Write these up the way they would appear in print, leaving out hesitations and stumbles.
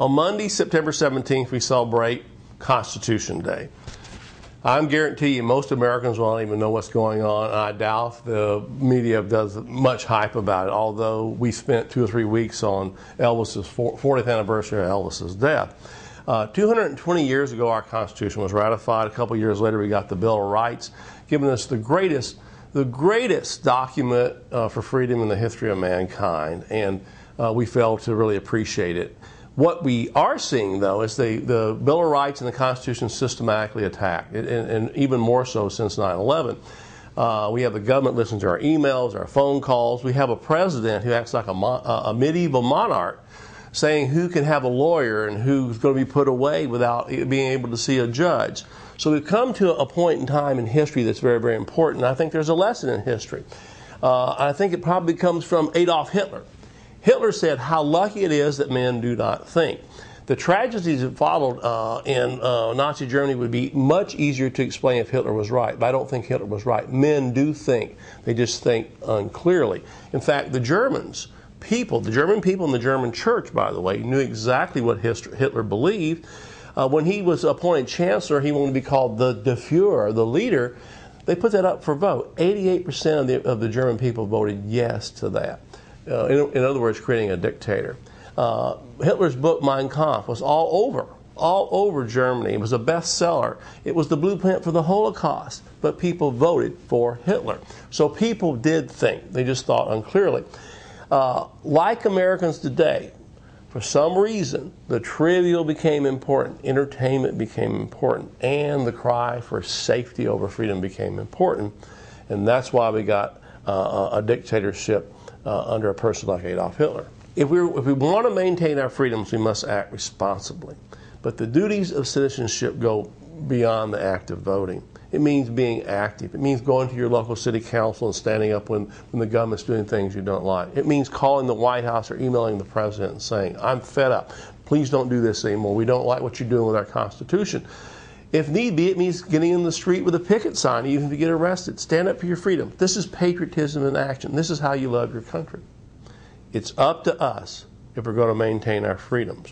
On Monday, September 17th, we celebrate Constitution Day. I guarantee you most Americans won't even know what's going on, and I doubt the media does much hype about it, although we spent 2 or 3 weeks on Elvis's 40th anniversary of Elvis's death. 220 years ago, our Constitution was ratified. A couple years later, we got the Bill of Rights, giving us the greatest document for freedom in the history of mankind, and we failed to really appreciate it. What we are seeing, though, is the Bill of Rights and the Constitution systematically attacked, and even more so since 9/11. We have the government listening to our emails, our phone calls. We have a president who acts like a medieval monarch, saying who can have a lawyer and who's going to be put away without being able to see a judge. So we've come to a point in time in history that's very, very important. I think there's a lesson in history. I think it probably comes from Adolf Hitler. Hitler said how lucky it is that men do not think. The tragedies that followed in Nazi Germany would be much easier to explain if Hitler was right, but I don't think Hitler was right. Men do think. They just think unclearly. In fact, the German people and the German church, by the way, knew exactly what Hitler believed. When he was appointed chancellor, he wanted to be called the Führer, the leader. They put that up for vote. 88% of the German people voted yes to that. In other words, creating a dictator. Hitler's book, Mein Kampf, was all over Germany. It was a bestseller. It was the blueprint for the Holocaust, but people voted for Hitler. So people did think. They just thought unclearly. Like Americans today, for some reason, the trivial became important, entertainment became important, and the cry for safety over freedom became important. And that's why we got a dictatorship under a person like Adolf Hitler. If we want to maintain our freedoms, we must act responsibly. But the duties of citizenship go beyond the act of voting. It means being active. It means going to your local city council and standing up when the government's doing things you don't like. It means calling the White House or emailing the president and saying, I'm fed up. Please don't do this anymore. We don't like what you're doing with our Constitution. If need be, it means getting in the street with a picket sign, even if you get arrested. Stand up for your freedom. This is patriotism in action. This is how you love your country. It's up to us if we're going to maintain our freedoms.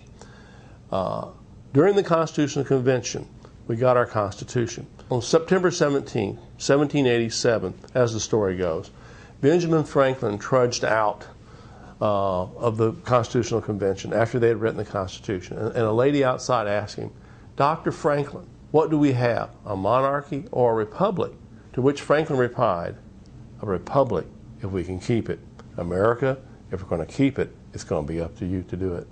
During the Constitutional Convention, we got our Constitution. On September 17, 1787, as the story goes, Benjamin Franklin trudged out of the Constitutional Convention after they had written the Constitution. And a lady outside asked him, Dr. Franklin, what do we have, a monarchy or a republic? To which Franklin replied, a republic if we can keep it. America, if we're going to keep it, it's going to be up to you to do it.